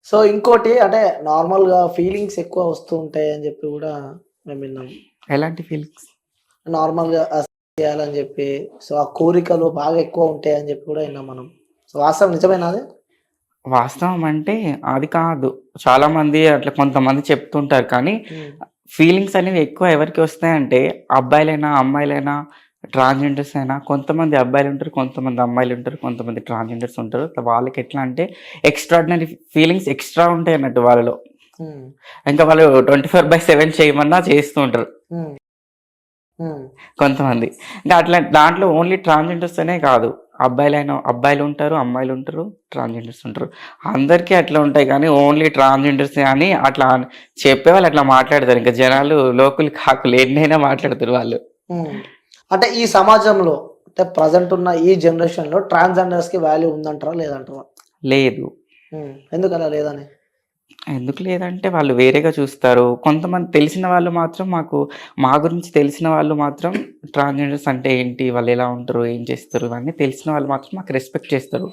So ఇంకోటి అంటే నార్మల్‌గా ఫీలింగ్స్ ఎక్కువ వస్తూ ఉంటాయి అని చెప్పి గూడా మేము విన్నాం. ఎలాంటి ఫీలింగ్స్? నార్మల్‌గా చేయాలని చెప్పి సో ఆ కోరికలు బాగా ఎక్కువ ఉంటాయని చెప్పి కూడా విన్నాం మనం. సో వాస్తవం నిజమేనా అది? వాస్తవం అంటే అది కాదు. చాలామంది అట్లా కొంతమంది చెప్తుంటారు. కానీ హ్మ్. ఫీలింగ్స్ అనేవి ఎక్కువ ఎవరికి వస్తాయంటే అబ్బాయిలైనా, అమ్మాయిలైనా, ట్రాన్స్‌జెండర్స్ అయినా కొంతమంది అబ్బాయిలుంటారు, కొంతమంది అమ్మాయిలుంటారు, కొంతమంది ట్రాన్స్‌జెండర్స్ ఉంటారు. వాళ్ళకి ఎట్లా అంటే ఎక్స్‌ట్రార్డినరీ ఫీలింగ్స్ ఎక్స్‌ట్రా ఉంటాయన్నట్టు వాళ్ళలో. హ్మ్. ఇంకా వాళ్ళు 24/7 చేయమన్నా చేస్తూ ఉంటారు హ్మ్. హ్మ్. కొంతమంది. ఇంకా అట్లా దాంట్లో ఓన్లీ ట్రాన్స్‌జెండర్స్ అనే కాదు. అబ్బాయిలైనా అబ్బాయిలుంటారు, అమ్మాయిలుంటారు, ట్రాన్స్‌జెండర్స్ ఉంటారు. అందరికీ అట్లా ఉంటాయి కానీ ఓన్లీ ట్రాన్స్‌జెండర్సే అని అట్లా చెప్పేవాళ్ళు అట్లా మాట్లాడతారు. ఇంకా జనాలు లోకులు కాకులు ఎన్నైనా మాట్లాడతారు వాళ్ళు. హ్మ్. అంటే ఈ సమాజంలో అంటే ప్రెజెంట్ ఉన్న ఈ జనరేషన్‌లో ట్రాన్స్‌జెండర్స్‌కి వాల్యూ ఉందంటారా? లేదంటారా? లేదు. ఎందుకలా లేదని? ఎందుకు లేదంటే వాళ్ళు వేరేగా చూస్తారు. కొంతమంది తెలిసిన వాళ్ళు మాత్రం మా గురించి తెలిసిన వాళ్ళు మాత్రం ట్రాన్స్‌జెండర్స్ అంటే ఏంటి? వాళ్ళెలా ఉంటారు? ఏం చేస్తారు? ఇవన్నీ తెలిసిన వాళ్ళు మాత్రం మాకు రెస్పెక్ట్ చేస్తారు.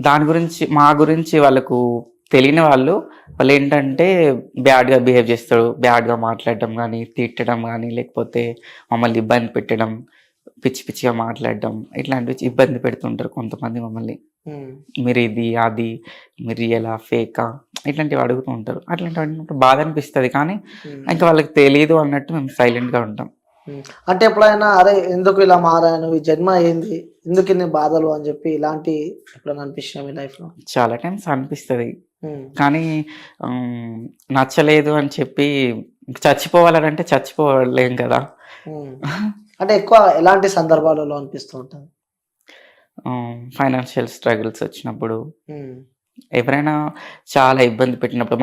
దాని గురించి మా గురించి వాళ్ళకు తెలియని వాళ్ళేంటంటే బ్యాడ్‌గా బిహేవ్ చేస్తారు. బ్యాడ్‌గా మాట్లాడడం గానీ, తిట్టడం గానీ, లేకపోతే మమ్మల్ని ఇబ్బంది పెట్టడం, పిచ్చి పిచ్చిగా మాట్లాడడం ఇట్లాంటివి ఇబ్బంది పెడుతుంటారు కొంతమంది మమ్మల్ని. హ్మ్. మీరిది, అది, మీరు రియలా? ఫేకా? ఇట్లాంటివి అడుగుతూ ఉంటారు. అట్లాంటివన్నప్పుడు బాధనిపిస్తది. కానీ హ్మ్. ఇంక వాళ్ళకి తెలీదు అన్నట్టు మేము సైలెంట్‌గా ఉంటాం. హ్మ్. అంటే ఎప్పుడైనా అరే! ఎందుకు ఇలా మారాను? ఈ జన్మ ఏంది? ఎందుకిన్ని బాధలు అని జెప్పి ఇలాంటి ఎప్పుడైనా అనిపించినాయా మీ లైఫ్‌లో? చాలా టైమ్స్ అనిపిస్తది. హ్మ్. కానీ హ్మ్, నచ్చలేదు అని చెప్పి చచ్చిపోవాలనంటే చచ్చిపోలేం కదా! హ్మ్. అంటే ఎక్కువ ఎలాంటి సందర్భాలలో అనిపిస్తూ ఉంటది? ఫైనాన్షియల్ స్ట్రగుల్స్ వచ్చినప్పుడు, హ్మ్. ఎవరైనా చాలా ఇబ్బంది పెట్టినప్పుడు,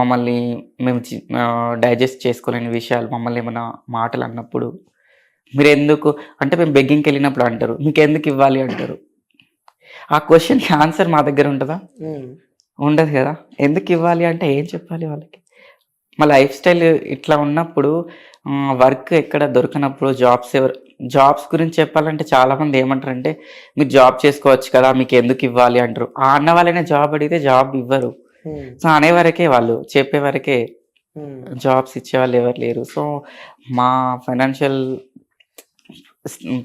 డైజెస్ట్ చేసుకోలేని విషయాలు మమ్మల్ని ఏమన్నా మాటలన్నప్పుడు, మీరెందుకు అంటే మేము బెగ్గింగ్‌కెళ్ళినప్పుడు అంటారు. మీకెందుకివ్వాలి అంటారు. ఆ క్వెషన్‌కి ఆన్సర్ మా దగ్గర ఉంటదా? హ్మ్. ఉండదు గదా! ఎందుకివ్వాలి అంటే ఏం చెప్పాలి వాళ్ళకి? మా లైఫ్ స్టైల్ ఇట్లా ఉన్నప్పుడు వర్క్ ఎక్కడ దొరకనప్పుడు జాబ్స్ గురించి చెప్పాలంటే చాలామంది ఏమంటారంటే, "మీరు జాబ్ చేసుకోవచ్చు కదా! మీకెందుకివ్వాలి" అంటారు. ఆ అన్న వాళ్ళనే జాబ్ అడిగితే జాబ్ ఇవ్వరు. హ్మ్. సో, అనేవరకే వాళ్ళు. చెప్పే వరకే. హ్మ్. జాబ్స్ ఇచ్చేవాళ్ళు ఎవరు లేరు. సో, మా ఫైనాన్షియల్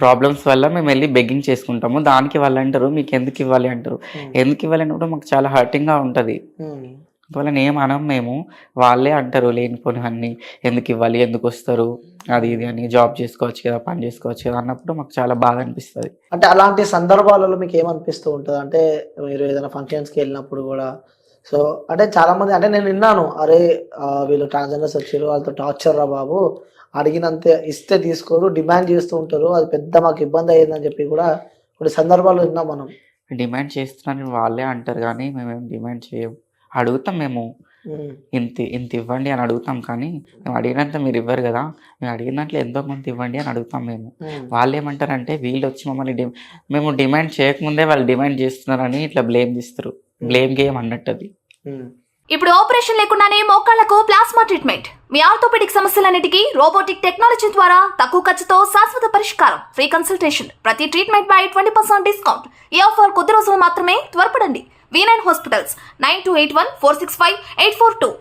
ప్రాబ్లమ్స్ వల్ల మేమెళ్లి బెగ్గింగ్ చేసుకుంటాము. దానికి వాళ్ళంటారు, "మీకెందుకివ్వాలి" అంటారు. హ్మ్. ఎందుకివ్వాలి అన్నప్పుడు మాకు చాలా హర్టింగ్‌గా ఉంటది. హ్మ్. వాళ్ళనేం అనం మేము. వాళ్ళే అంటారు లేనిపోనివన్నీ. ఎందుకివ్వాలి? ఎందుకొస్తారు? అది హ్మ్. ఇది అని. జాబ్ చేసుకోవచ్చు కదా! పని చేసుకోవచ్చు కదా! అన్నప్పుడు మాకు చాలా బాధ అనిపిస్తది. అంటే అలాంటి సందర్భాలలో మీకేమనిపిస్తూ ఉంటది? అంటే మీరు ఏదైనా ఫంక్షన్స్‌కెళ్ళినప్పుడు గూడా సో, అంటే చాలామంది అంటే నేను విన్నాను. అరే! వీళ్ళు ట్రాన్స్‌జెండర్స్ వచ్చిర్రు. వాళ్ళతో టార్చర్ రా బాబు! అడిగినంత ఇస్తే తీసుకోరు. డిమాండ్ చేస్తూ ఉంటారు. అది పెద్ద మాకు ఇబ్బందయ్యిందని చెప్పి కూడా కొన్ని సందర్భాల్లో విన్నాం మనం. డిమాండ్ చేస్తున్నారని వాళ్ళే అంటారు గానీ, మేమేం డిమాండ్ చేయం. అడుగుతాం మేము. హ్మ్. ఇంతివ్వండి అని అడుగుతాం కానీ, మేము అడిగినంత మీరివ్వరు గదా! మేము అడిగిన దాంట్లో ఎంతో కొంత ఇవ్వండి అని అడుగుతాం మేము. హ్మ్. వాళ్ళేమంటారంటే వీళ్ళొచ్చి మమ్మల్ని మేము డిమాండ్ చేయకముందే వాళ్ళు డిమాండ్ చేస్తున్నారని ఇట్లా బ్లేమ్ తీస్తారు. హ్మ్. బ్లేమ్ గేమ్ అన్నట్టది. హ్మ్. ఇప్పుడు ఆపరేషన్ లేకుండానే మోకాళ్లకు ప్లాస్మా ట్రీట్మెంట్. మీ ఆర్థోపెడిక్ సమస్యలన్నిటికీ రోబోటిక్ టెక్నాలజీ ద్వారా తక్కువ ఖర్చుతో శాశ్వత పరిష్కారం. Free consultation. ప్రతి ట్రీట్మెంట్ పై 20% డిస్కౌంట్. ఈ ఆఫర్ కొద్ది రోజులు మాత్రమే. త్వరపడండి. V9 hospitals 9281 465 842.